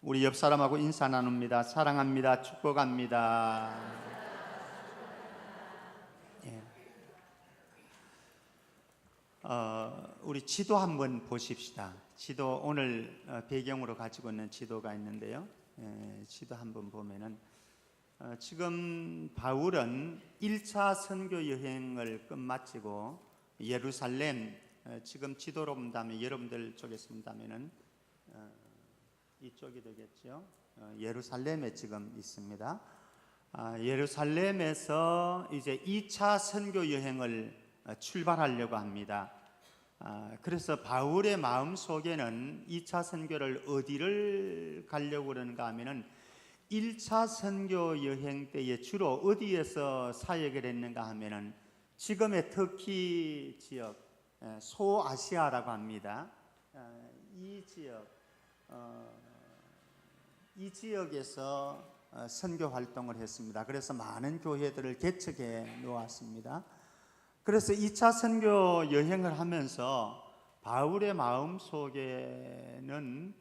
우리 옆 사람하고 인사 나눕니다. 사랑합니다. 축복합니다. 예. 우리 지도 한번 보십시다. 지도 오늘 배경으로 가지고 있는 지도가 있는데요. 지도 한번 보면은 지금 바울은 1차 선교 여행을 끝마치고 예루살렘, 지금 지도로 본다면 여러분들 쪽에서 본다면은 이쪽이 되겠죠. 예루살렘에 지금 있습니다. 예루살렘에서 이제 2차 선교 여행을 출발하려고 합니다. 그래서 바울의 마음 속에는 2차 선교를 어디를 가려고 그러는가 하면은 1차 선교 여행 때에 주로 어디에서 사역을 했는가 하면은 지금의 터키 지역, 소아시아라고 합니다. 이 지역에서 선교 활동을 했습니다. 그래서 많은 교회들을 개척해 놓았습니다. 그래서 2차 선교 여행을 하면서 바울의 마음 속에는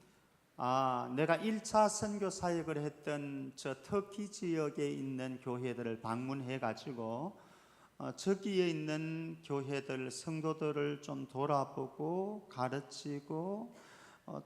내가 1차 선교 사역을 했던 저 터키 지역에 있는 교회들을 방문해 가지고 저기에 있는 교회들 성도들을 좀 돌아보고 가르치고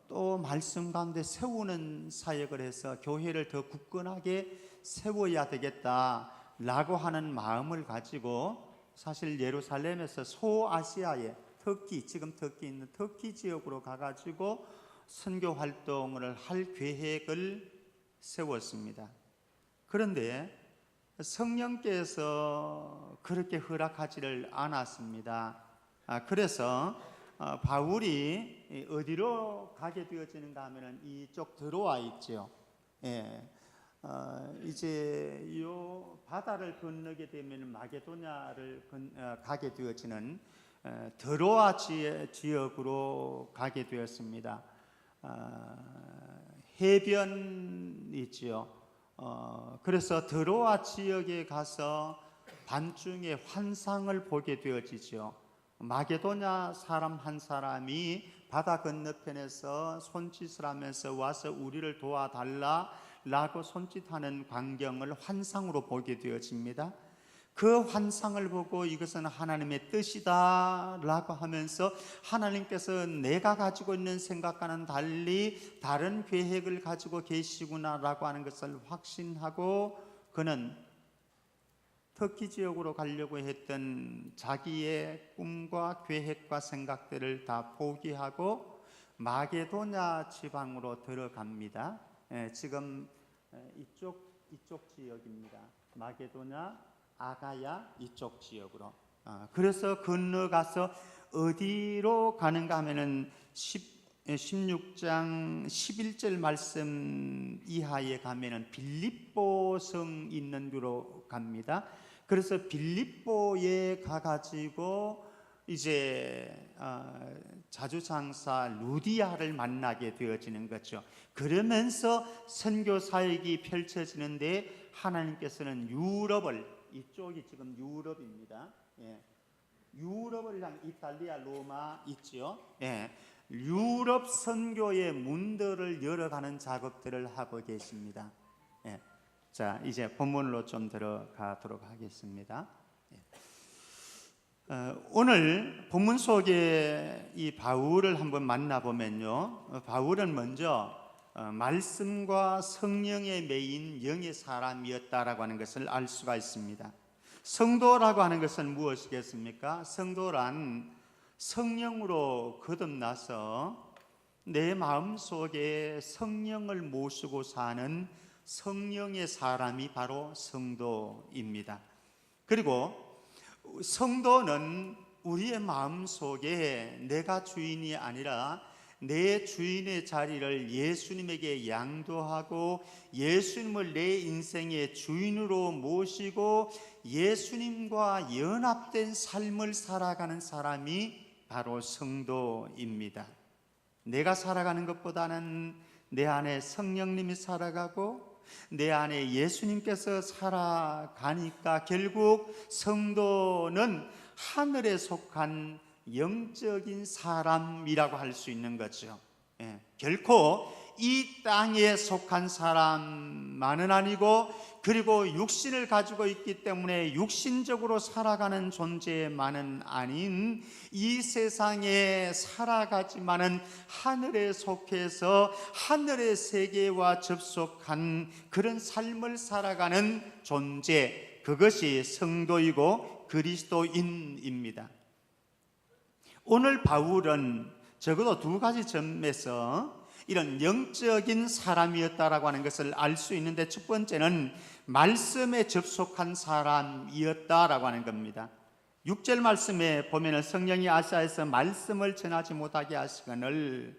또 말씀 가운데 세우는 사역을 해서 교회를 더 굳건하게 세워야 되겠다라고 하는 마음을 가지고 사실 예루살렘에서 소아시아의 터키, 지금 터키 있는 터키 지역으로 가가지고 선교 활동을 할 계획을 세웠습니다. 그런데 성령께서 그렇게 허락하지를 않았습니다. 그래서 바울이 어디로 가게 되어지는가 하면은 이쪽 들어와 있죠. 이제 이 바다를 건너게 되면 마게도냐를 가게 되어지는 드로아 지역으로 가게 되었습니다. 해변이지요. 그래서 드로아 지역에 가서 밤중에 환상을 보게 되어지죠. 마게도냐 사람 한 사람이 바다 건너편에서 손짓을 하면서 와서 우리를 도와달라라고 손짓하는 광경을 환상으로 보게 되어집니다. 그 환상을 보고 이것은 하나님의 뜻이다라고 하면서 하나님께서 내가 가지고 있는 생각과는 달리 다른 계획을 가지고 계시구나라고 하는 것을 확신하고 그는 터키 지역으로 가려고 했던 자기의 꿈과 계획과 생각들을 다 포기하고 마게도냐 지방으로 들어갑니다. 지금 이쪽 지역입니다. 마게도냐, 아가야 이쪽 지역으로. 그래서 건너가서 어디로 가는가 하면은 16장 11절 말씀 이하에 가면은 빌립보 성 있는 데로 갑니다. 그래서 빌립보에 가가지고 이제 자주장사 루디아를 만나게 되어지는 거죠. 그러면서 선교 사역이 펼쳐지는데 하나님께서는 유럽을, 이쪽이 지금 유럽입니다. 유럽을 향 이탈리아 로마 있죠. 유럽 선교의 문들을 열어가는 작업들을 하고 계십니다. 자, 이제 본문으로 좀 들어가도록 하겠습니다. 오늘 본문 속에 이 바울을 한번 만나보면요, 바울은 먼저 말씀과 성령에 매인 영의 사람이었다라고 하는 것을 알 수가 있습니다. 성도라고 하는 것은 무엇이겠습니까? 성도란 성령으로 거듭나서 내 마음속에 성령을 모시고 사는 성령의 사람이 바로 성도입니다. 그리고 성도는 우리의 마음속에 내가 주인이 아니라 내 주인의 자리를 예수님에게 양도하고 예수님을 내 인생의 주인으로 모시고 예수님과 연합된 삶을 살아가는 사람이 바로 성도입니다. 내가 살아가는 것보다는 내 안에 성령님이 살아가고 내 안에 예수님께서 살아가니까 결국 성도는 하늘에 속한 영적인 사람이라고 할 수 있는 거죠. 결코 이 땅에 속한 사람만은 아니고, 그리고 육신을 가지고 있기 때문에 육신적으로 살아가는 존재만은 아닌 이 세상에 살아가지만은 하늘에 속해서 하늘의 세계와 접속한 그런 삶을 살아가는 존재, 그것이 성도이고 그리스도인입니다. 오늘 바울은 적어도 두 가지 점에서 이런 영적인 사람이었다라고 하는 것을 알 수 있는데, 첫 번째는 말씀에 접속한 사람이었다라고 하는 겁니다. 6절 말씀에 보면 성령이 아시아에서 말씀을 전하지 못하게 하시거늘,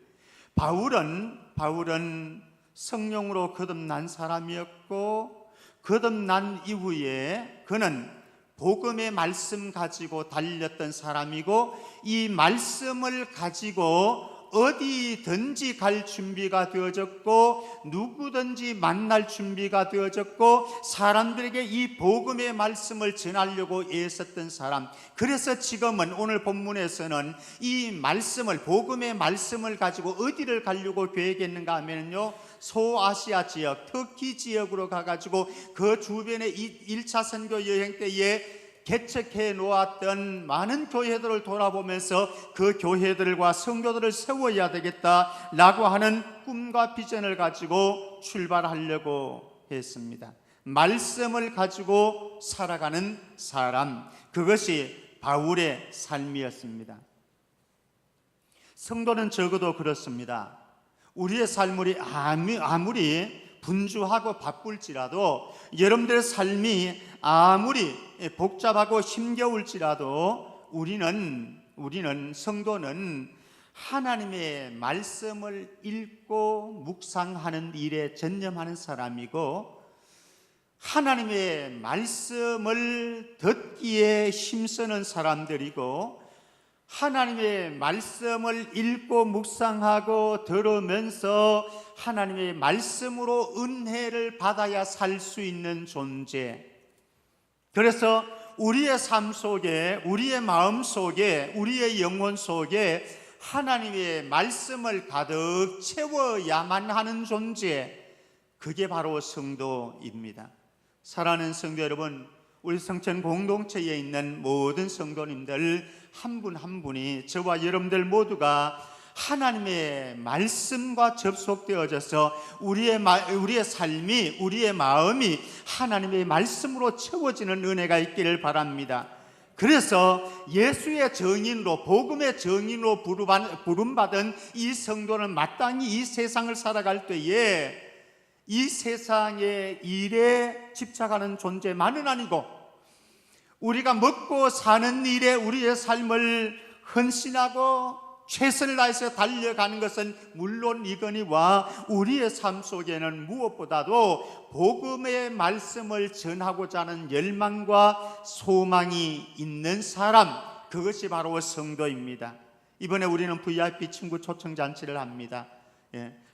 바울은 성령으로 거듭난 사람이었고, 거듭난 이후에 그는 복음의 말씀 가지고 달렸던 사람이고, 이 말씀을 가지고 어디든지 갈 준비가 되어졌고, 누구든지 만날 준비가 되어졌고, 사람들에게 이 복음의 말씀을 전하려고 애썼던 사람. 그래서 지금은 오늘 본문에서는 이 말씀을, 복음의 말씀을 가지고 어디를 가려고 계획했는가 하면요, 소아시아 지역, 터키 지역으로 가가지고 그 주변에 1차 선교 여행 때에 개척해 놓았던 많은 교회들을 돌아보면서 그 교회들과 성도들을 세워야 되겠다라고 하는 꿈과 비전을 가지고 출발하려고 했습니다. 말씀을 가지고 살아가는 사람, 그것이 바울의 삶이었습니다. 성도는 적어도 그렇습니다. 우리의 삶이 아무리 분주하고 바쁠지라도, 여러분들의 삶이 아무리 복잡하고 힘겨울지라도, 우리는 성도는 하나님의 말씀을 읽고 묵상하는 일에 전념하는 사람이고, 하나님의 말씀을 듣기에 힘쓰는 사람들이고, 하나님의 말씀을 읽고 묵상하고 들으면서 하나님의 말씀으로 은혜를 받아야 살 수 있는 존재. 그래서 우리의 삶 속에, 우리의 마음 속에, 우리의 영혼 속에 하나님의 말씀을 가득 채워야만 하는 존재, 그게 바로 성도입니다. 사랑하는 성도 여러분, 우리 성천 공동체에 있는 모든 성도님들 한 분 한 분이, 저와 여러분들 모두가 하나님의 말씀과 접속되어져서 우리의 삶이, 우리의 마음이 하나님의 말씀으로 채워지는 은혜가 있기를 바랍니다. 그래서 예수의 증인으로, 복음의 증인으로 부름받은 이 성도는 마땅히 이 세상을 살아갈 때에 이 세상의 일에 집착하는 존재만은 아니고, 우리가 먹고 사는 일에 우리의 삶을 헌신하고 최선을 다해서 달려가는 것은 물론이거니와, 우리의 삶 속에는 무엇보다도 복음의 말씀을 전하고자 하는 열망과 소망이 있는 사람, 그것이 바로 성도입니다. 이번에 우리는 VIP 친구 초청 잔치를 합니다.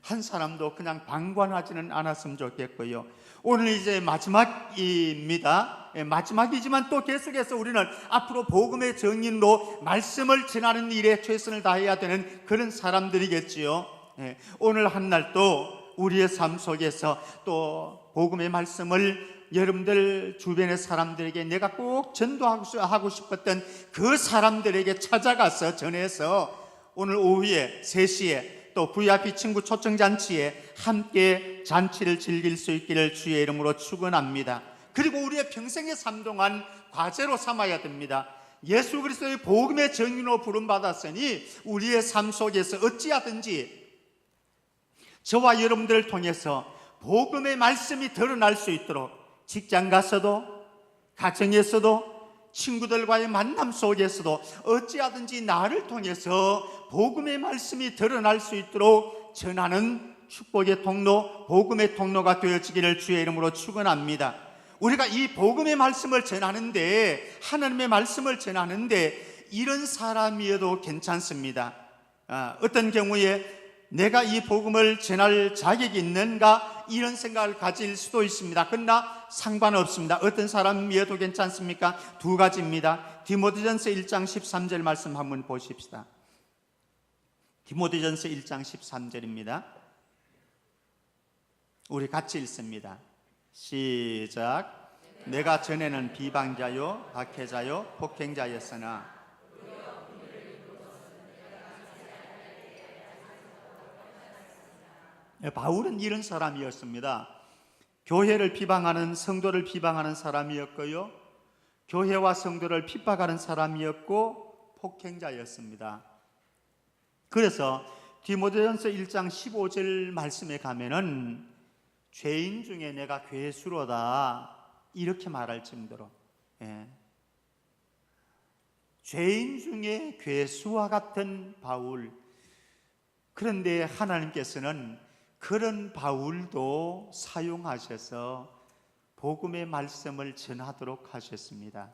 한 사람도 그냥 방관하지는 않았으면 좋겠고요. 오늘 이제 마지막입니다. 마지막이지만 또 계속해서 우리는 앞으로 복음의 증인으로 말씀을 전하는 일에 최선을 다해야 되는 그런 사람들이겠지요. 오늘 한날 또 우리의 삶 속에서 또 복음의 말씀을 여러분들 주변의 사람들에게 내가 꼭 전도하고 싶었던 그 사람들에게 찾아가서 전해서 오늘 오후에 3시에 또 VIP 친구 초청잔치에 함께 잔치를 즐길 수 있기를 주의 이름으로 축원합니다. 그리고 우리의 평생의 삶 동안 과제로 삼아야 됩니다. 예수 그리스도의 복음의 증인으로 부름받았으니 우리의 삶 속에서 어찌하든지 저와 여러분들을 통해서 복음의 말씀이 드러날 수 있도록, 직장 가서도, 가정에서도, 친구들과의 만남 속에서도 어찌하든지 나를 통해서 복음의 말씀이 드러날 수 있도록 전하는 축복의 통로, 복음의 통로가 되어지기를 주의 이름으로 축원합니다. 우리가 이 복음의 말씀을 전하는데, 하나님의 말씀을 전하는데 이런 사람이어도 괜찮습니다. 어떤 경우에 내가 이 복음을 전할 자격이 있는가, 이런 생각을 가질 수도 있습니다. 그러나 상관없습니다. 어떤 사람이어도 괜찮습니까? 2가지입니다. 디모데전서 1장 13절 말씀 한번 보십시다. 디모데전서 1장 13절입니다. 우리 같이 읽습니다. 시작. 내가 전에는 비방자요, 박해자요, 폭행자였으나 바울은 이런 사람이었습니다. 교회를 비방하는, 성도를 비방하는 사람이었고요, 교회와 성도를 핍박하는 사람이었고 폭행자였습니다. 그래서 디모데전서 1장 15절 말씀에 가면은 죄인 중에 내가 괴수로다 이렇게 말할 정도로, 죄인 중에 괴수와 같은 바울. 그런데 하나님께서는 그런 바울도 사용하셔서 복음의 말씀을 전하도록 하셨습니다.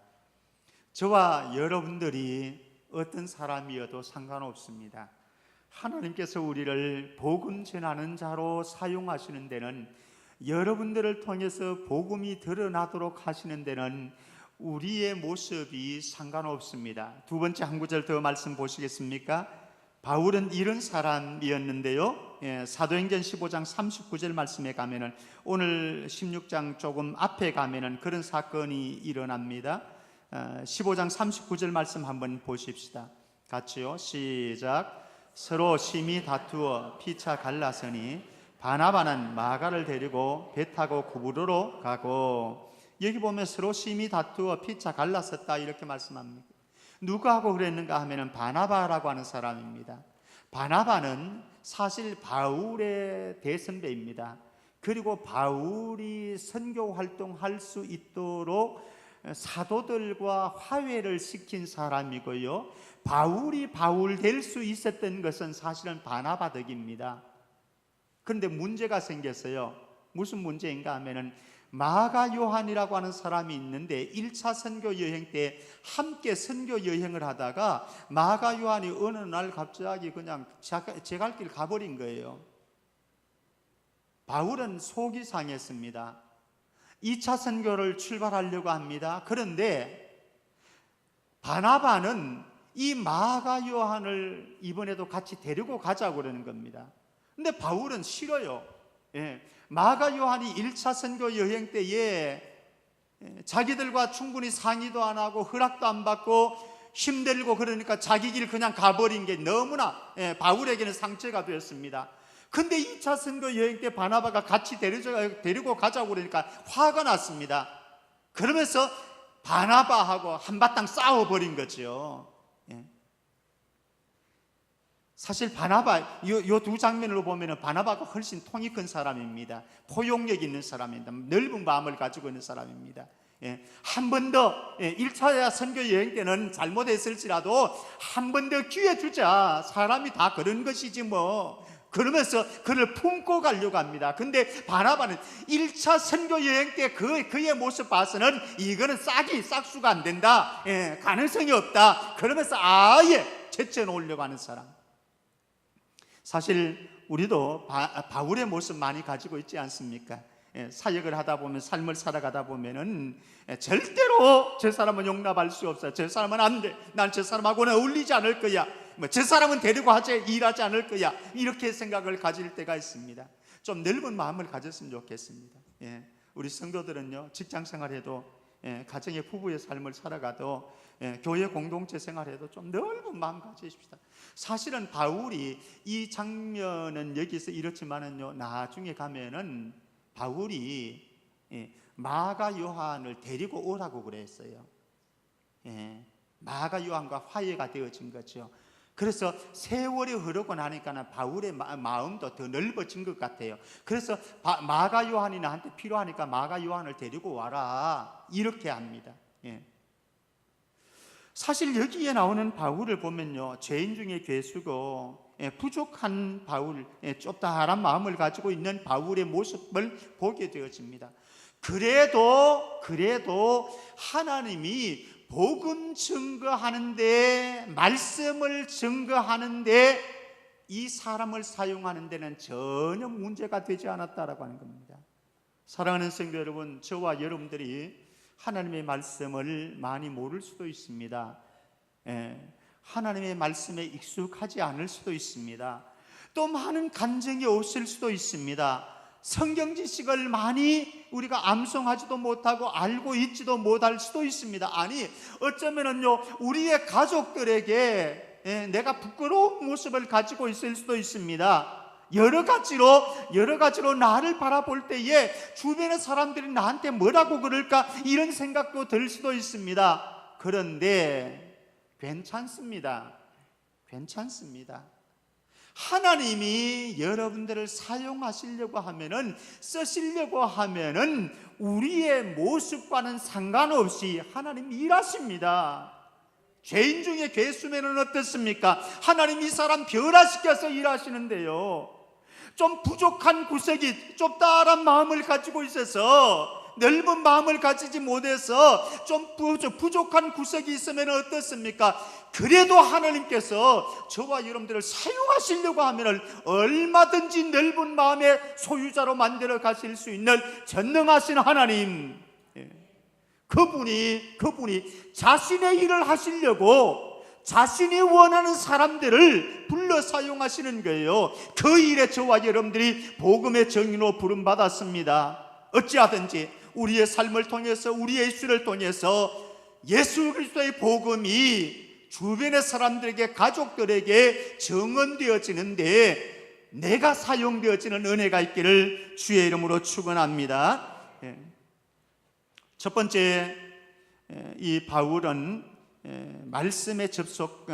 저와 여러분들이 어떤 사람이어도 상관없습니다. 하나님께서 우리를 복음 전하는 자로 사용하시는 데는, 여러분들을 통해서 복음이 드러나도록 하시는 데는 우리의 모습이 상관없습니다. 두 번째 한 구절 더 말씀 보시겠습니까? 바울은 이런 사람이었는데요, 사도행전 15장 39절 말씀에 가면은, 오늘 16장 조금 앞에 가면은 그런 사건이 일어납니다. 15장 39절 말씀 한번 보십시다. 같이요. 시작. 서로 심히 다투어 피차 갈라서니 바나바는 마가를 데리고 배 타고 구브로로 가고. 여기 보면 서로 심히 다투어 피차 갈라섰다 이렇게 말씀합니다. 누가 하고 그랬는가 하면은 바나바라고 하는 사람입니다. 바나바는 사실 바울의 대선배입니다. 그리고 바울이 선교 활동할 수 있도록 사도들과 화해를 시킨 사람이고요, 바울이 바울 될 수 있었던 것은 사실은 바나바 덕입니다. 그런데 문제가 생겼어요. 무슨 문제인가 하면은, 마가 요한이라고 하는 사람이 있는데 1차 선교 여행 때 함께 선교 여행을 하다가 마가 요한이 어느 날 갑자기 그냥 제 갈 길 가버린 거예요. 바울은 속이 상했습니다. 2차 선교를 출발하려고 합니다. 그런데 바나바는 이 마가 요한을 이번에도 같이 데리고 가자고 그러는 겁니다. 근데 바울은 싫어요. 마가 요한이 1차 선교 여행 때에 자기들과 충분히 상의도 안 하고 허락도 안 받고 힘들고 그러니까 자기 길 그냥 가버린 게 너무나 바울에게는 상처가 되었습니다. 근데 2차 선교 여행 때 바나바가 같이 데리고 가자고 그러니까 화가 났습니다. 그러면서 바나바하고 한바탕 싸워버린 거죠. 사실 바나바, 요 두 장면으로 보면 바나바가 훨씬 통이 큰 사람입니다. 포용력 있는 사람입니다. 넓은 마음을 가지고 있는 사람입니다. 한 번 더 1차 선교 여행 때는 잘못했을지라도 한 번 더 기회 주자, 사람이 다 그런 것이지 뭐, 그러면서 그를 품고 가려고 합니다. 근데 바나바는 1차 선교 여행 때 그의 모습 봐서는 이거는 싹수가 안 된다, 가능성이 없다, 그러면서 아예 제쳐놓으려고 하는 사람. 사실 우리도 바울의 모습 많이 가지고 있지 않습니까? 사역을 하다 보면, 삶을 살아가다 보면은 절대로 저 사람은 용납할 수 없어요. 저 사람은 안 돼. 난 저 사람하고는 어울리지 않을 거야. 저 사람은 데리고 일하지 않을 거야. 이렇게 생각을 가질 때가 있습니다. 좀 넓은 마음을 가졌으면 좋겠습니다. 우리 성도들은요, 직장 생활해도, 가정의 부부의 삶을 살아가도, 교회 공동체 생활해도 좀 넓은 마음 가지십시다. 사실은 바울이, 이 장면은 여기서 이렇지만은요, 나중에 가면은 바울이 마가 요한을 데리고 오라고 그랬어요. 마가 요한과 화해가 되어진 거죠. 그래서 세월이 흐르고 나니까 바울의 마음도 더 넓어진 것 같아요. 그래서 마가 요한이 나한테 필요하니까 마가 요한을 데리고 와라 이렇게 합니다. 사실 여기에 나오는 바울을 보면요, 죄인 중에 괴수고 부족한 바울, 좁다한 마음을 가지고 있는 바울의 모습을 보게 되어집니다. 그래도 하나님이 복음 증거하는데, 말씀을 증거하는데 이 사람을 사용하는 데는 전혀 문제가 되지 않았다라고 하는 겁니다. 사랑하는 성도 여러분, 저와 여러분들이 하나님의 말씀을 많이 모를 수도 있습니다. 하나님의 말씀에 익숙하지 않을 수도 있습니다. 또 많은 간증이 없을 수도 있습니다. 성경 지식을 많이 우리가 암송하지도 못하고 알고 있지도 못할 수도 있습니다. 아니, 어쩌면은요, 우리의 가족들에게 내가 부끄러운 모습을 가지고 있을 수도 있습니다. 여러 가지로 나를 바라볼 때에 주변의 사람들이 나한테 뭐라고 그럴까, 이런 생각도 들 수도 있습니다. 그런데 괜찮습니다. 하나님이 여러분들을 사용하시려고 하면은, 쓰시려고 하면은 우리의 모습과는 상관없이 하나님이 일하십니다. 죄인 중에 괴수면은 어떻습니까? 하나님 이 사람 변화시켜서 일하시는데요, 좀 부족한 구석이, 좁다란 마음을 가지고 있어서, 넓은 마음을 가지지 못해서 좀 부족한 구석이 있으면 어떻습니까? 그래도 하나님께서 저와 여러분들을 사용하시려고 하면 얼마든지 넓은 마음의 소유자로 만들어 가실 수 있는 전능하신 하나님, 그분이 자신의 일을 하시려고 자신이 원하는 사람들을 불러 사용하시는 거예요. 그 일에 저와 여러분들이 복음의 정인으로 부름받았습니다. 어찌하든지 우리의 삶을 통해서, 우리의 입술을 통해서 예수 그리스도의 복음이 주변의 사람들에게, 가족들에게 정언되어지는데 내가 사용되어지는 은혜가 있기를 주의 이름으로 축원합니다. 첫 번째, 이 바울은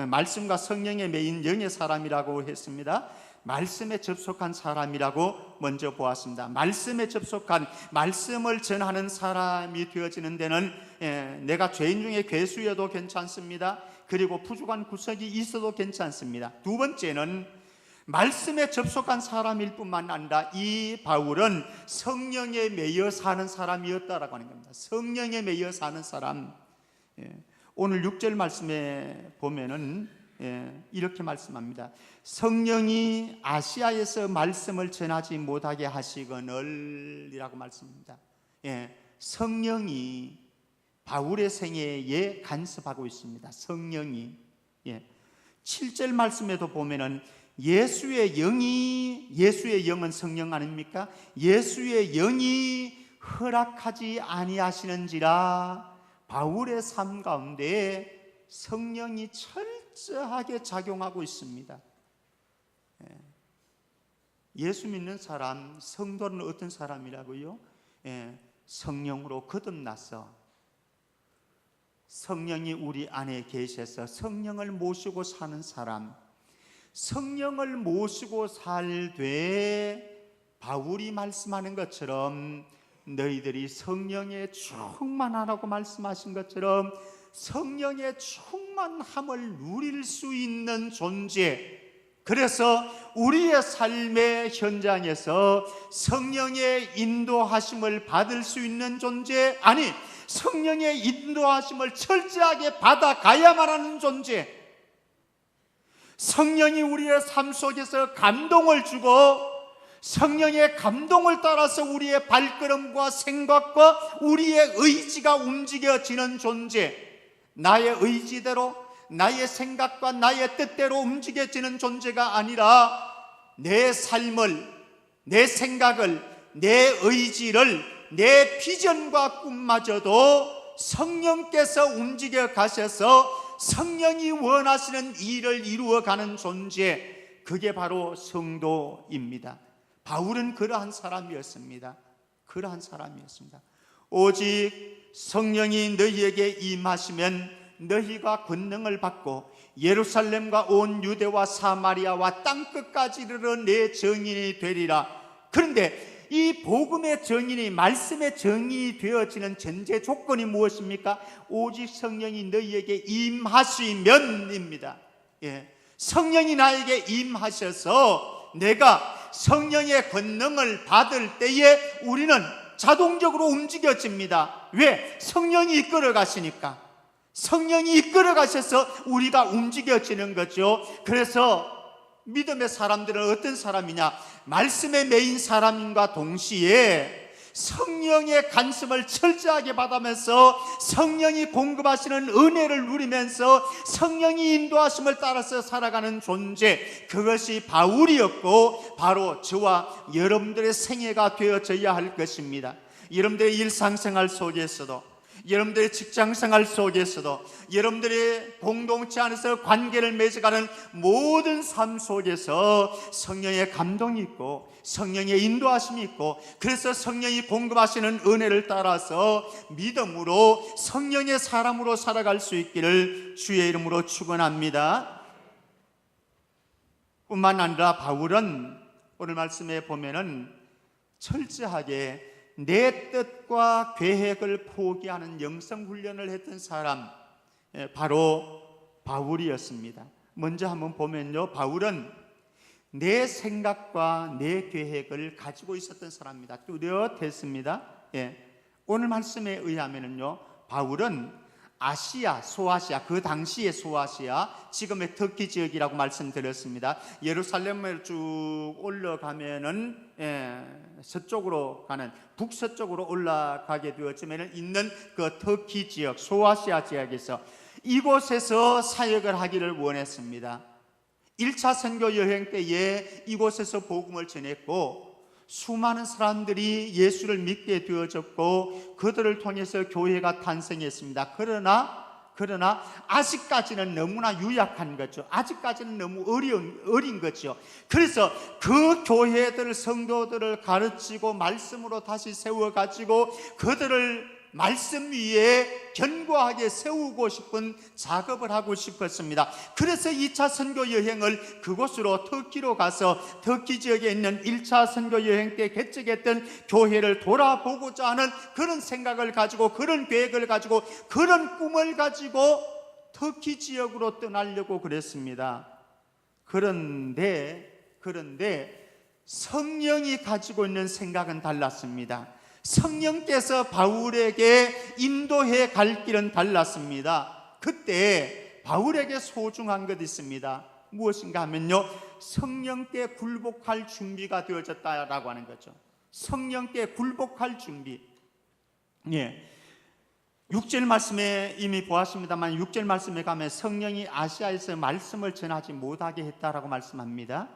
말씀과 성령에 매인 영의 사람이라고 했습니다. 말씀에 접속한 사람이라고 먼저 보았습니다. 말씀에 접속한, 말씀을 전하는 사람이 되어지는 데는 내가 죄인 중에 괴수여도 괜찮습니다. 그리고 부족한 구석이 있어도 괜찮습니다. 두 번째는 말씀에 접속한 사람일 뿐만 아니라 이 바울은 성령에 매여 사는 사람이었다라고 하는 겁니다. 성령에 매여 사는 사람. 오늘 6절 말씀에 보면은 이렇게 말씀합니다. 성령이 아시아에서 말씀을 전하지 못하게 하시거늘 이라고 말씀합니다. 성령이 바울의 생애에 간섭하고 있습니다. 성령이. 7절 말씀에도 보면은 예수의 영은 성령 아닙니까? 예수의 영이 허락하지 아니하시는지라. 바울의 삶 가운데 성령이 철저하게 작용하고 있습니다. 예수 믿는 사람, 성도는 어떤 사람이라고요? 성령으로 거듭나서 성령이 우리 안에 계셔서 성령을 모시고 사는 사람, 성령을 모시고 살되 바울이 말씀하는 것처럼 너희들이 성령에 충만하라고 말씀하신 것처럼 성령의 충만함을 누릴 수 있는 존재, 그래서 우리의 삶의 현장에서 성령의 인도하심을 받을 수 있는 존재, 아니 성령의 인도하심을 철저하게 받아가야만 하는 존재, 성령이 우리의 삶 속에서 감동을 주고 성령의 감동을 따라서 우리의 발걸음과 생각과 우리의 의지가 움직여지는 존재, 나의 의지대로, 나의 생각과 나의 뜻대로 움직여지는 존재가 아니라 내 삶을, 내 생각을, 내 의지를, 내 비전과 꿈마저도 성령께서 움직여 가셔서 성령이 원하시는 일을 이루어가는 존재, 그게 바로 성도입니다. 바울은 그러한 사람이었습니다. 오직 성령이 너희에게 임하시면 너희가 권능을 받고 예루살렘과 온 유대와 사마리아와 땅끝까지 이르러 내 증인이 되리라. 그런데 이 복음의 증인이, 말씀의 증인이 되어지는 전제 조건이 무엇입니까? 오직 성령이 너희에게 임하시면입니다. 성령이 나에게 임하셔서 내가 성령의 권능을 받을 때에 우리는 자동적으로 움직여집니다. 왜? 성령이 이끌어 가시니까. 성령이 이끌어 가셔서 우리가 움직여지는 거죠. 그래서 믿음의 사람들은 어떤 사람이냐? 말씀에 매인 사람과 동시에 성령의 간섭을 철저하게 받으면서 성령이 공급하시는 은혜를 누리면서 성령이 인도하심을 따라서 살아가는 존재, 그것이 바울이었고 바로 저와 여러분들의 생애가 되어져야 할 것입니다. 여러분들의 일상생활 속에서도, 여러분들의 직장생활 속에서도, 여러분들의 공동체 안에서 관계를 맺어가는 모든 삶 속에서 성령의 감동이 있고 성령의 인도하심이 있고, 그래서 성령이 공급하시는 은혜를 따라서 믿음으로 성령의 사람으로 살아갈 수 있기를 주의 이름으로 축원합니다. 뿐만 아니라 바울은 오늘 말씀에 보면은 철저하게 내 뜻과 계획을 포기하는 영성훈련을 했던 사람, 바로 바울이었습니다. 먼저 한번 보면요, 바울은 내 생각과 내 계획을 가지고 있었던 사람입니다. 뚜렷했습니다. 오늘 말씀에 의하면요, 바울은 아시아, 소아시아, 그 당시의 소아시아, 지금의 터키 지역이라고 말씀드렸습니다. 예루살렘을 쭉 올라가면은 서쪽으로 가는, 북서쪽으로 올라가게 되었지만 있는 그 터키 지역, 소아시아 지역에서 이곳에서 사역을 하기를 원했습니다. 1차 선교 여행 때에 이곳에서 복음을 전했고 수많은 사람들이 예수를 믿게 되어졌고 그들을 통해서 교회가 탄생했습니다. 그러나 아직까지는 너무나 유약한 거죠. 아직까지는 너무 어린 거죠. 그래서 그 교회들, 성도들을 가르치고 말씀으로 다시 세워가지고 그들을 말씀 위에 견고하게 세우고 싶은 작업을 하고 싶었습니다. 그래서 2차 선교 여행을 그곳으로 터키로 가서 터키 지역에 있는 1차 선교 여행 때 개척했던 교회를 돌아보고자 하는 그런 생각을 가지고, 그런 계획을 가지고, 그런 꿈을 가지고 터키 지역으로 떠나려고 그랬습니다. 그런데 성령이 가지고 있는 생각은 달랐습니다. 성령께서 바울에게 인도해 갈 길은 달랐습니다. 그때 바울에게 소중한 것이 있습니다. 무엇인가 하면요, 성령께 굴복할 준비가 되어졌다라고 하는 거죠. 성령께 굴복할 준비. 6절 말씀에 이미 보았습니다만 6절 말씀에 가면 성령이 아시아에서 말씀을 전하지 못하게 했다라고 말씀합니다.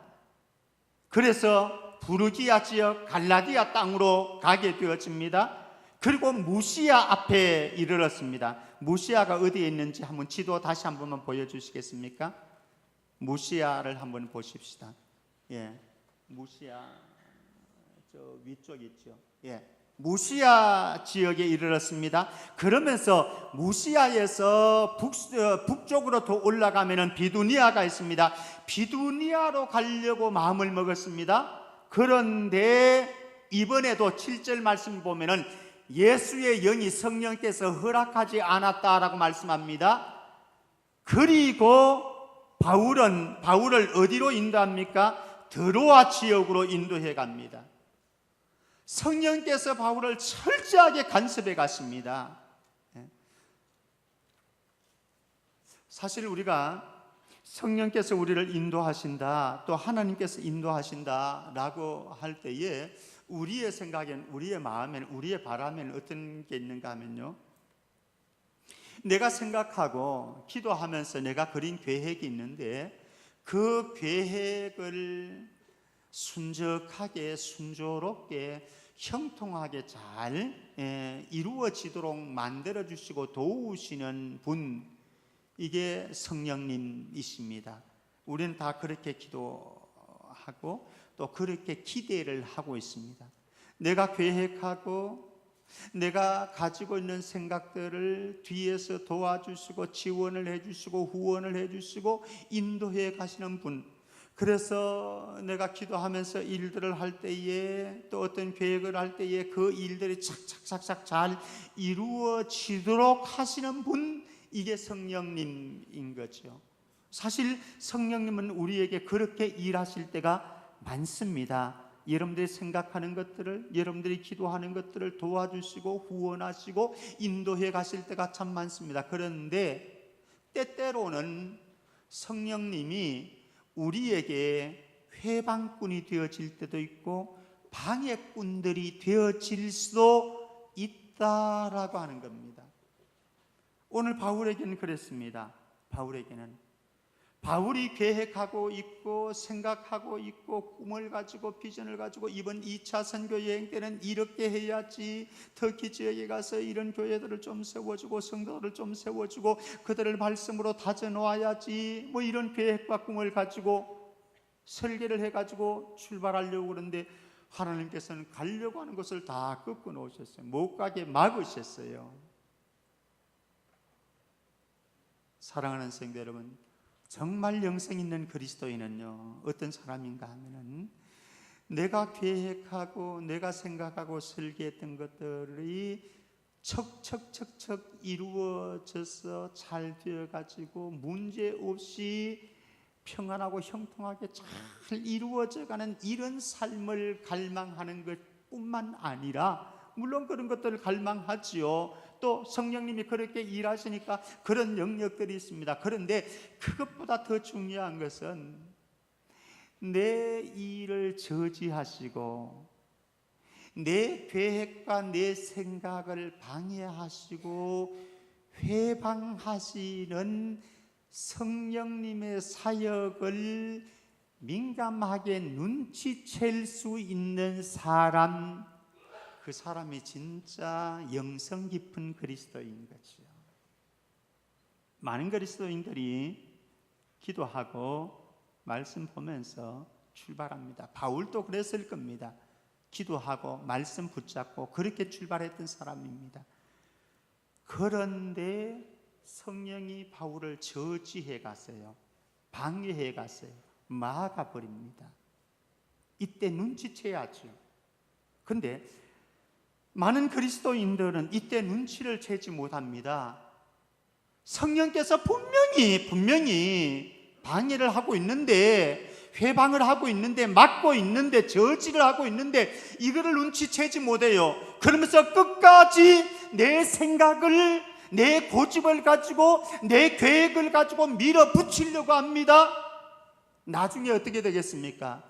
그래서 부르기아 지역 갈라디아 땅으로 가게 되어집니다. 그리고 무시아 앞에 이르렀습니다. 무시아가 어디에 있는지 한번 지도 다시 한 번만 보여주시겠습니까? 무시아를 한번 보십시다. 무시아 저 위쪽 있죠. 무시아 지역에 이르렀습니다. 그러면서 무시아에서 북쪽으로 더 올라가면 비두니아가 있습니다. 비두니아로 가려고 마음을 먹었습니다. 그런데 이번에도 7절 말씀 보면은 예수의 영이 성령께서 허락하지 않았다라고 말씀합니다. 그리고 바울을 어디로 인도합니까? 드로아 지역으로 인도해 갑니다. 성령께서 바울을 철저하게 간섭해 가십니다. 사실 우리가 성령께서 우리를 인도하신다, 또 하나님께서 인도하신다라고 할 때에 우리의 생각엔, 우리의 마음엔, 우리의 바람엔 어떤 게 있는가 하면요, 내가 생각하고 기도하면서 내가 그린 계획이 있는데 그 계획을 순적하게, 순조롭게, 형통하게 잘 이루어지도록 만들어주시고 도우시는 분, 이게 성령님이십니다. 우리는 다 그렇게 기도하고 또 그렇게 기대를 하고 있습니다. 내가 계획하고 내가 가지고 있는 생각들을 뒤에서 도와주시고 지원을 해주시고 후원을 해주시고 인도해 가시는 분, 그래서 내가 기도하면서 일들을 할 때에 또 어떤 계획을 할 때에 그 일들이 착착착착 잘 이루어지도록 하시는 분, 이게 성령님인 거죠. 사실 성령님은 우리에게 그렇게 일하실 때가 많습니다. 여러분들이 생각하는 것들을, 여러분들이 기도하는 것들을 도와주시고 후원하시고 인도해 가실 때가 참 많습니다. 그런데 때때로는 성령님이 우리에게 회방꾼이 되어질 때도 있고 방해꾼들이 되어질 수도 있다라고 하는 겁니다. 오늘 바울에게는 그랬습니다. 바울이 계획하고 있고 생각하고 있고 꿈을 가지고 비전을 가지고 이번 2차 선교 여행 때는 이렇게 해야지, 터키 지역에 가서 이런 교회들을 좀 세워주고 성도들을 좀 세워주고 그들을 말씀으로 다져놓아야지, 뭐 이런 계획과 꿈을 가지고 설계를 해가지고 출발하려고 그러는데 하나님께서는 가려고 하는 것을 다 꺾어 놓으셨어요. 못 가게 막으셨어요. 사랑하는 성도 여러분, 정말 영성 있는 그리스도인은요, 어떤 사람인가 하면은 내가 계획하고 내가 생각하고 설계했던 것들이 척척척척 이루어져서 잘 되어가지고 문제없이 평안하고 형통하게 잘 이루어져가는 이런 삶을 갈망하는 것뿐만 아니라, 물론 그런 것들을 갈망하지요. 또 성령님이 그렇게 일하시니까 그런 영역들이 있습니다. 그런데 그것보다 더 중요한 것은 내 일을 저지하시고 내 계획과 내 생각을 방해하시고 회방하시는 성령님의 사역을 민감하게 눈치챌 수 있는 사람, 그 사람이 진짜 영성 깊은 그리스도인 거죠. 많은 그리스도인들이 기도하고 말씀 보면서 출발합니다. 바울도 그랬을 겁니다. 기도하고 말씀 붙잡고 그렇게 출발했던 사람입니다. 그런데 성령이 바울을 저지해 갔어요. 방해해 갔어요. 막아 버립니다. 이때 눈치채야죠. 근데 많은 그리스도인들은 이때 눈치를 채지 못합니다. 성령께서 분명히 방해를 하고 있는데, 회방을 하고 있는데, 막고 있는데, 저지를 하고 있는데 이거를 눈치채지 못해요. 그러면서 끝까지 내 생각을, 내 고집을 가지고, 내 계획을 가지고 밀어붙이려고 합니다. 나중에 어떻게 되겠습니까?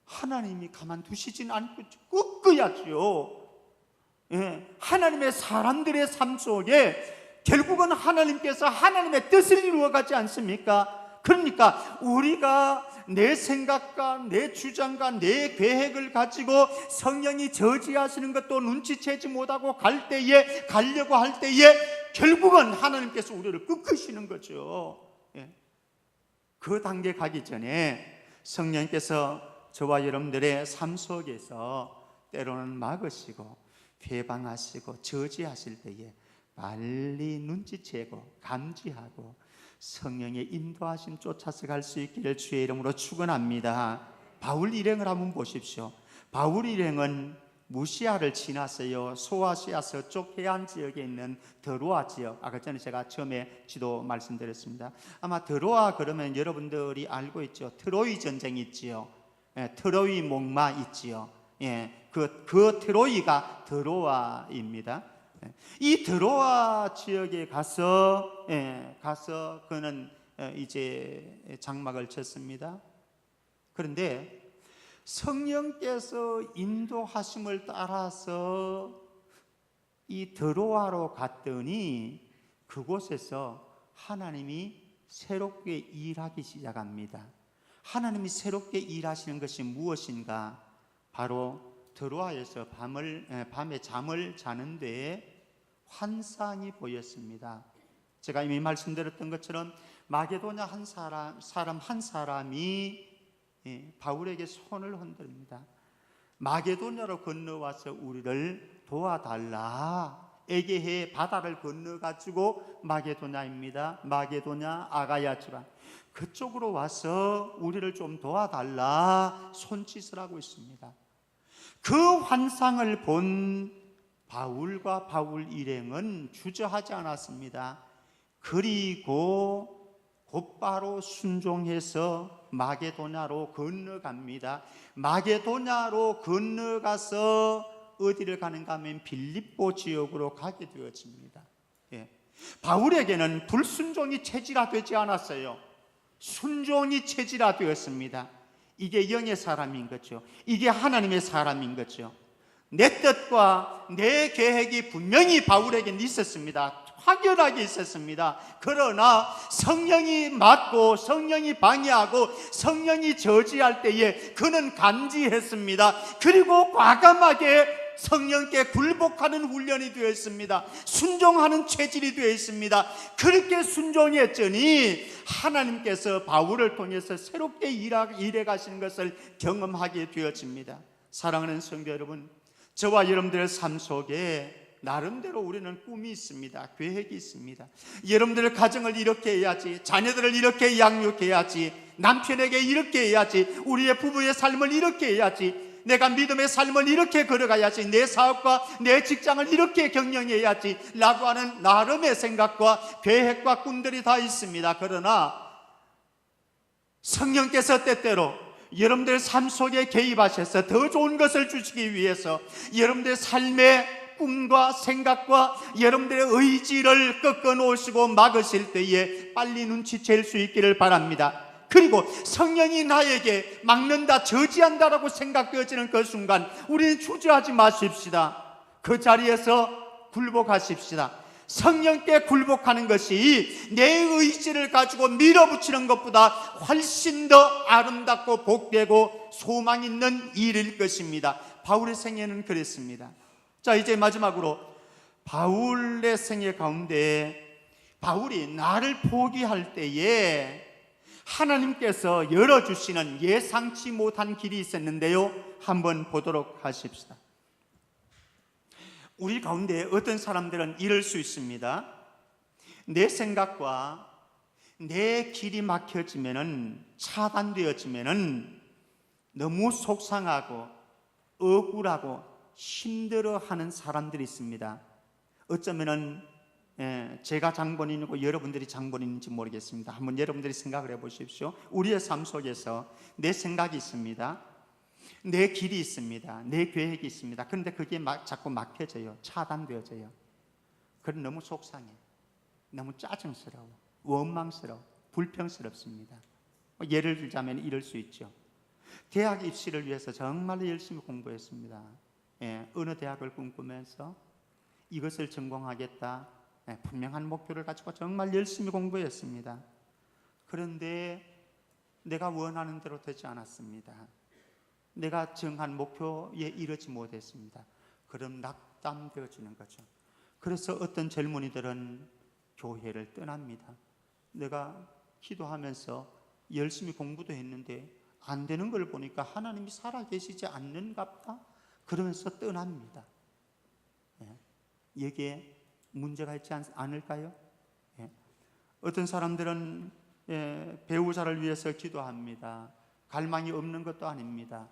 하나님이 가만두시진 않고 꺾어야죠. 하나님의 사람들의 삶 속에 결국은 하나님께서 하나님의 뜻을 이루어가지 않습니까? 그러니까 우리가 내 생각과 내 주장과 내 계획을 가지고 성령이 저지하시는 것도 눈치채지 못하고 가려고 할 때에 결국은 하나님께서 우리를 꺾으시는 거죠. 그 단계 가기 전에 성령께서 저와 여러분들의 삶 속에서 때로는 막으시고 회방하시고 저지하실 때에 빨리 눈치채고 감지하고 성령의 인도하심 쫓아서 갈 수 있기를 주의 이름으로 축원합니다. 바울 일행을 한번 보십시오. 바울 일행은 무시아를 지났어요. 소아시아 서쪽 해안 지역에 있는 드로아 지역, 아까 전에 제가 처음에 지도 말씀드렸습니다. 아마 드로아 그러면 여러분들이 알고 있죠. 트로이 전쟁이 있지요. 트로이 목마 있지요. 그 트로이가 드로아입니다. 이 드로아 지역에 가서 그는 이제 장막을 쳤습니다. 그런데 성령께서 인도하심을 따라서 이 드로아로 갔더니 그곳에서 하나님이 새롭게 일하기 시작합니다. 하나님이 새롭게 일하시는 것이 무엇인가? 바로 드로아에서 밤에 잠을 자는데 환상이 보였습니다. 제가 이미 말씀드렸던 것처럼 마게도냐 한 사람이 바울에게 손을 흔듭니다. 마게도냐로 건너와서 우리를 도와달라. 에게해 바다를 건너가지고 마게도냐입니다. 마게도냐 아가야 지방 그쪽으로 와서 우리를 좀 도와달라 손짓을 하고 있습니다. 그 환상을 본 바울과 바울 일행은 주저하지 않았습니다. 그리고 곧바로 순종해서 마게도냐로 건너갑니다. 마게도냐로 건너가서 어디를 가는가 하면 빌립보 지역으로 가게 되어집니다. 바울에게는 불순종이 체질화되지 않았어요. 순종이 체질화되었습니다. 이게 영의 사람인 거죠. 이게 하나님의 사람인 거죠. 내 뜻과 내 계획이 분명히 바울에게는 있었습니다. 확연하게 있었습니다. 그러나 성령이 막고 성령이 방해하고 성령이 저지할 때에 그는 감지했습니다. 그리고 과감하게 성령께 굴복하는 훈련이 되어 있습니다. 순종하는 체질이 되어 있습니다. 그렇게 순종했더니 하나님께서 바울을 통해서 새롭게 일해 가시는 것을 경험하게 되어집니다. 사랑하는 성도 여러분, 저와 여러분들의 삶 속에 나름대로 우리는 꿈이 있습니다. 계획이 있습니다. 여러분들의 가정을 이렇게 해야지, 자녀들을 이렇게 양육해야지, 남편에게 이렇게 해야지, 우리의 부부의 삶을 이렇게 해야지, 내가 믿음의 삶을 이렇게 걸어가야지, 내 사업과 내 직장을 이렇게 경영해야지 라고 하는 나름의 생각과 계획과 꿈들이 다 있습니다. 그러나 성령께서 때때로 여러분들 삶 속에 개입하셔서 더 좋은 것을 주시기 위해서 여러분들의 삶의 꿈과 생각과 여러분들의 의지를 꺾어 놓으시고 막으실 때에 빨리 눈치챌 수 있기를 바랍니다. 그리고 성령이 나에게 막는다, 저지한다라고 생각되어지는 그 순간 우리는 주저하지 마십시다. 그 자리에서 굴복하십시다. 성령께 굴복하는 것이 내 의지를 가지고 밀어붙이는 것보다 훨씬 더 아름답고 복되고 소망 있는 일일 것입니다. 바울의 생애는 그랬습니다. 자, 이제 마지막으로 바울의 생애 가운데 바울이 나를 포기할 때에 하나님께서 열어주시는 예상치 못한 길이 있었는데요, 한번 보도록 하십시다. 우리 가운데 어떤 사람들은 이럴 수 있습니다. 내 생각과 내 길이 막혀지면은, 차단되어지면은 너무 속상하고 억울하고 힘들어하는 사람들이 있습니다. 어쩌면은 제가 장본인이고 여러분들이 장본인인지 모르겠습니다. 한번 여러분들이 생각을 해보십시오. 우리의 삶 속에서 내 생각이 있습니다. 내 길이 있습니다. 내 계획이 있습니다. 그런데 그게 자꾸 막혀져요. 차단되어져요. 그건 너무 속상해. 너무 짜증스러워. 원망스러워. 불평스럽습니다. 예를 들자면 이럴 수 있죠. 대학 입시를 위해서 정말로 열심히 공부했습니다. 어느 대학을 꿈꾸면서 이것을 전공하겠다, 분명한 목표를 가지고 정말 열심히 공부했습니다. 그런데 내가 원하는 대로 되지 않았습니다. 내가 정한 목표에 이르지 못했습니다. 그럼 낙담되어지는 거죠. 그래서 어떤 젊은이들은 교회를 떠납니다. 내가 기도하면서 열심히 공부도 했는데 안 되는 걸 보니까 하나님이 살아계시지 않는갑다, 그러면서 떠납니다. 여기에 문제가 있지 않을까요? 어떤 사람들은 배우자를 위해서 기도합니다. 갈망이 없는 것도 아닙니다.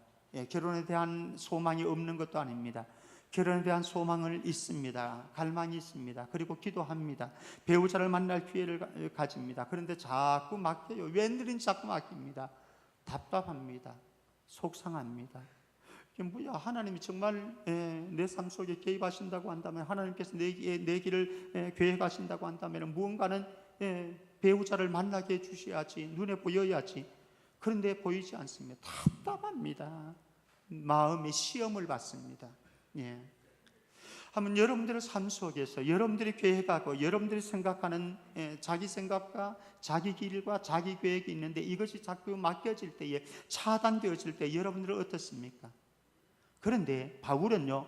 결혼에 대한 소망이 없는 것도 아닙니다. 결혼에 대한 소망을 있습니다. 갈망이 있습니다. 그리고 기도합니다. 배우자를 만날 기회를 가집니다. 그런데 자꾸 막혀요. 웬일인지 자꾸 막힙니다. 답답합니다. 속상합니다. 뭐야, 하나님이 정말 내 삶 속에 개입하신다고 한다면, 하나님께서 내 길을 계획하신다고 한다면 무언가는 배우자를 만나게 해주셔야지, 눈에 보여야지. 그런데 보이지 않습니다. 답답합니다. 마음의 시험을 받습니다. 한번 여러분들의 삶 속에서 여러분들이 계획하고 여러분들이 생각하는 자기 생각과 자기 길과 자기 계획이 있는데 이것이 자꾸 막혀질 때에, 차단되어질 때 여러분들은 어떻습니까? 그런데 바울은요,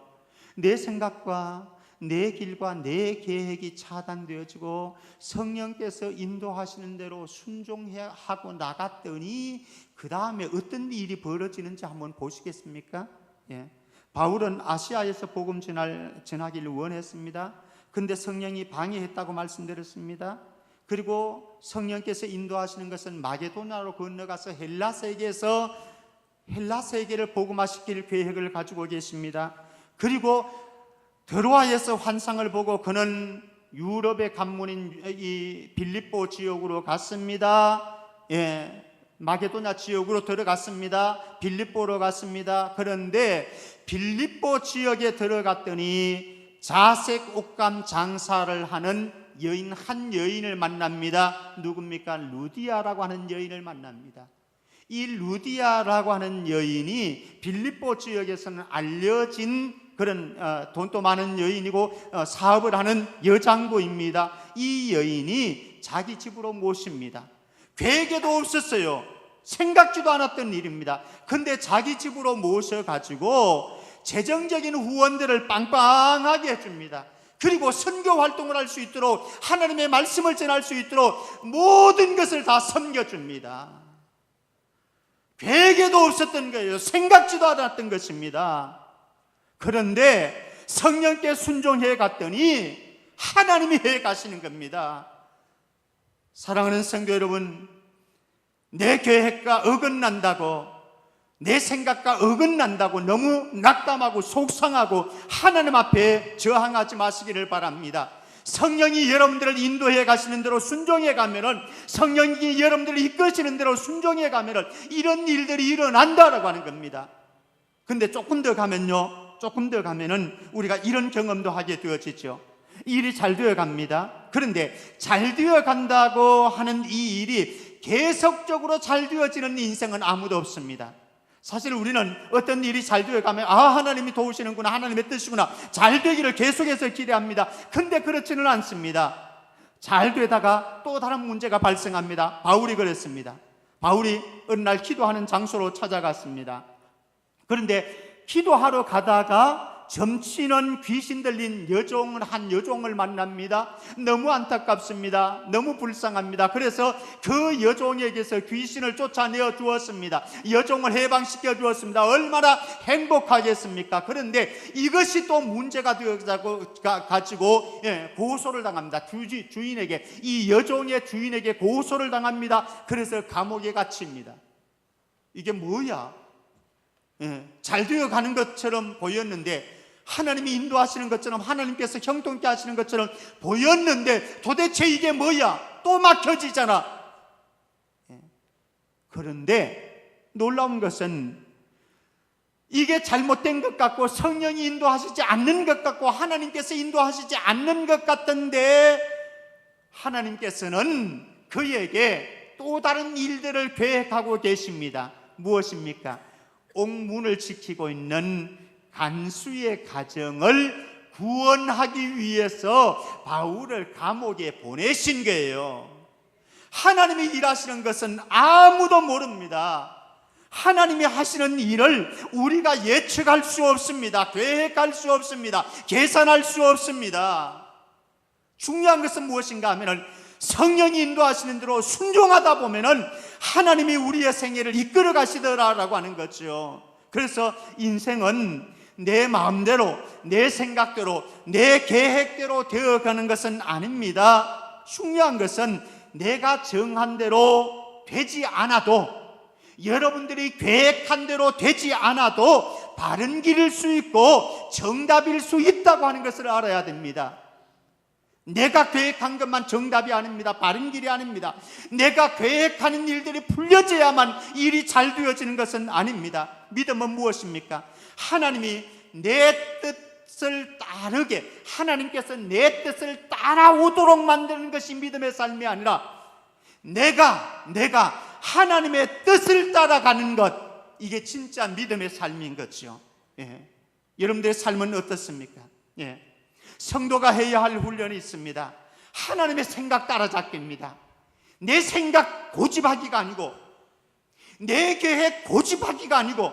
내 생각과 내 길과 내 계획이 차단되어지고 성령께서 인도하시는 대로 순종하고 나갔더니 그 다음에 어떤 일이 벌어지는지 한번 보시겠습니까? 바울은 아시아에서 복음 전하기를 원했습니다. 그런데 성령이 방해했다고 말씀드렸습니다. 그리고 성령께서 인도하시는 것은 마게도나로 건너가서 헬라세계를 복음화시킬 계획을 가지고 계십니다. 그리고 드로아에서 환상을 보고 그는 유럽의 관문인 이 빌립보 지역으로 갔습니다. 마게도냐 지역으로 들어갔습니다. 빌립보로 갔습니다. 그런데 빌립보 지역에 들어갔더니 자색 옷감 장사를 하는 한 여인을 만납니다. 누굽니까? 루디아라고 하는 여인을 만납니다. 이 루디아라고 하는 여인이 빌립보 지역에서는 알려진 그런 돈도 많은 여인이고 사업을 하는 여장부입니다. 이 여인이 자기 집으로 모십니다. 계획에도 없었어요. 생각지도 않았던 일입니다. 근데 자기 집으로 모셔가지고 재정적인 후원들을 빵빵하게 해줍니다. 그리고 선교 활동을 할 수 있도록, 하나님의 말씀을 전할 수 있도록 모든 것을 다 섬겨줍니다. 계획에도 없었던 거예요. 생각지도 않았던 것입니다. 그런데 성령께 순종해 갔더니 하나님이 해 가시는 겁니다. 사랑하는 성도 여러분, 내 계획과 어긋난다고, 내 생각과 어긋난다고 너무 낙담하고 속상하고 하나님 앞에 저항하지 마시기를 바랍니다. 성령이 여러분들을 인도해 가시는 대로 순종해 가면은, 성령이 여러분들을 이끄시는 대로 순종해 가면은 이런 일들이 일어난다라고 하는 겁니다. 근데 조금 더 가면요, 조금 더 가면은 우리가 이런 경험도 하게 되어지죠. 일이 잘 되어 갑니다. 그런데 잘 되어 간다고 하는 이 일이 계속적으로 잘 되어지는 인생은 아무도 없습니다. 사실 우리는 어떤 일이 잘 되어가면 하나님이 도우시는구나, 하나님의 뜻이구나, 잘 되기를 계속해서 기대합니다. 근데 그렇지는 않습니다. 잘 되다가 또 다른 문제가 발생합니다. 바울이 그랬습니다. 바울이 어느 날 기도하는 장소로 찾아갔습니다. 그런데 기도하러 가다가 점치는 귀신 들린 한 여종을 만납니다. 너무 안타깝습니다. 너무 불쌍합니다. 그래서 그 여종에게서 귀신을 쫓아내어 주었습니다. 여종을 해방시켜 주었습니다. 얼마나 행복하겠습니까? 그런데 이것이 또 문제가 되어가지고 고소를 당합니다. 주인에게, 이 여종의 주인에게 고소를 당합니다. 그래서 감옥에 갇힙니다. 이게 뭐야? 잘 되어가는 것처럼 보였는데, 하나님이 인도하시는 것처럼, 하나님께서 형통케 하시는 것처럼 보였는데 도대체 이게 뭐야? 또 막혀지잖아. 그런데 놀라운 것은 이게 잘못된 것 같고 성령이 인도하시지 않는 것 같고 하나님께서 인도하시지 않는 것 같던데, 하나님께서는 그에게 또 다른 일들을 계획하고 계십니다. 무엇입니까? 옥문을 지키고 있는 간수의 가정을 구원하기 위해서 바울을 감옥에 보내신 거예요. 하나님이 일하시는 것은 아무도 모릅니다. 하나님이 하시는 일을 우리가 예측할 수 없습니다. 계획할 수 없습니다. 계산할 수 없습니다. 중요한 것은 무엇인가 하면은 성령이 인도하시는 대로 순종하다 보면은 하나님이 우리의 생애를 이끌어 가시더라라고 하는 거죠. 그래서 인생은 내 마음대로, 내 생각대로, 내 계획대로 되어가는 것은 아닙니다. 중요한 것은 내가 정한 대로 되지 않아도, 여러분들이 계획한 대로 되지 않아도 바른 길일 수 있고 정답일 수 있다고 하는 것을 알아야 됩니다. 내가 계획한 것만 정답이 아닙니다. 바른 길이 아닙니다. 내가 계획하는 일들이 풀려져야만 일이 잘 되어지는 것은 아닙니다. 믿음은 무엇입니까? 하나님이 내 뜻을 따르게, 하나님께서 내 뜻을 따라오도록 만드는 것이 믿음의 삶이 아니라 내가 하나님의 뜻을 따라가는 것, 이게 진짜 믿음의 삶인 거죠. 여러분들의 삶은 어떻습니까? 성도가 해야 할 훈련이 있습니다. 하나님의 생각 따라잡기입니다. 내 생각 고집하기가 아니고, 내 계획 고집하기가 아니고,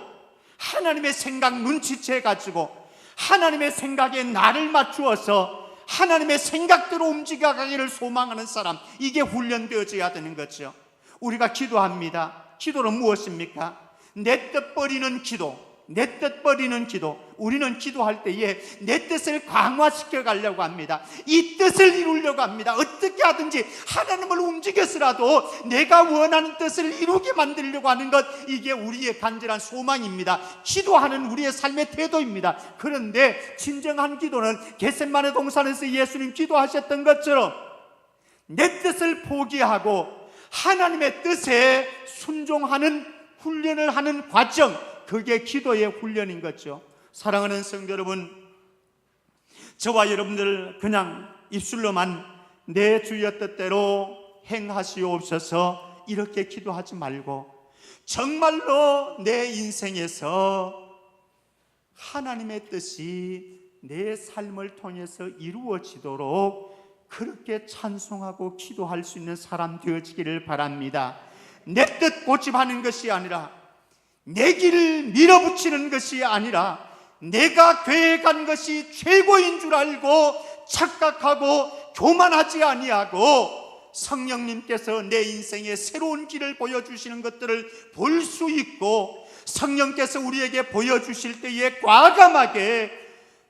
하나님의 생각 눈치채 가지고 하나님의 생각에 나를 맞추어서 하나님의 생각대로 움직여가기를 소망하는 사람, 이게 훈련되어져야 되는 거죠. 우리가 기도합니다. 기도는 무엇입니까? 내 뜻 버리는 기도, 내 뜻 버리는 기도. 우리는 기도할 때에 내 뜻을 강화시켜 가려고 합니다. 이 뜻을 이루려고 합니다. 어떻게 하든지 하나님을 움직여서라도 내가 원하는 뜻을 이루게 만들려고 하는 것, 이게 우리의 간절한 소망입니다. 기도하는 우리의 삶의 태도입니다. 그런데 진정한 기도는 겟세마네 동산에서 예수님 기도하셨던 것처럼 내 뜻을 포기하고 하나님의 뜻에 순종하는 훈련을 하는 과정, 그게 기도의 훈련인 거죠. 사랑하는 성도 여러분, 저와 여러분들 그냥 입술로만 내 주의 뜻대로 행하시옵소서 이렇게 기도하지 말고 정말로 내 인생에서 하나님의 뜻이 내 삶을 통해서 이루어지도록 그렇게 찬송하고 기도할 수 있는 사람 되어지기를 바랍니다. 내 뜻 고집하는 것이 아니라, 내 길을 밀어붙이는 것이 아니라, 내가 계획한 것이 최고인 줄 알고 착각하고 교만하지 아니하고 성령님께서 내 인생에 새로운 길을 보여주시는 것들을 볼 수 있고, 성령께서 우리에게 보여주실 때에 과감하게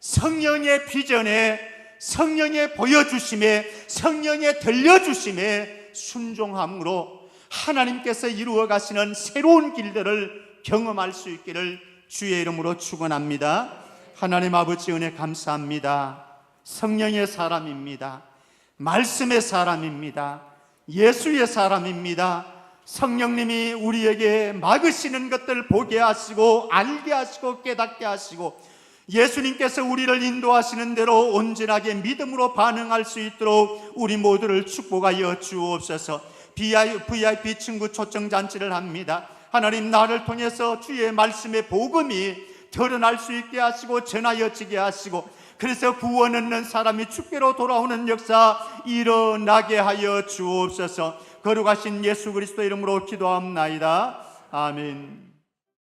성령의 비전에, 성령의 보여주심에, 성령의 들려주심에 순종함으로 하나님께서 이루어 가시는 새로운 길들을 경험할 수 있기를 주의 이름으로 축원합니다. 하나님 아버지 은혜 감사합니다. 성령의 사람입니다. 말씀의 사람입니다. 예수의 사람입니다. 성령님이 우리에게 막으시는 것들 보게 하시고 알게 하시고 깨닫게 하시고, 예수님께서 우리를 인도하시는 대로 온전하게 믿음으로 반응할 수 있도록 우리 모두를 축복하여 주옵소서. VIP 친구 초청잔치를 합니다. 하나님, 나를 통해서 주의 말씀의 복음이 드러날 수 있게 하시고 전하여지게 하시고, 그래서 구원 얻는 사람이 주께로 돌아오는 역사 일어나게 하여 주옵소서. 거룩하신 예수 그리스도 이름으로 기도합나이다. 아멘.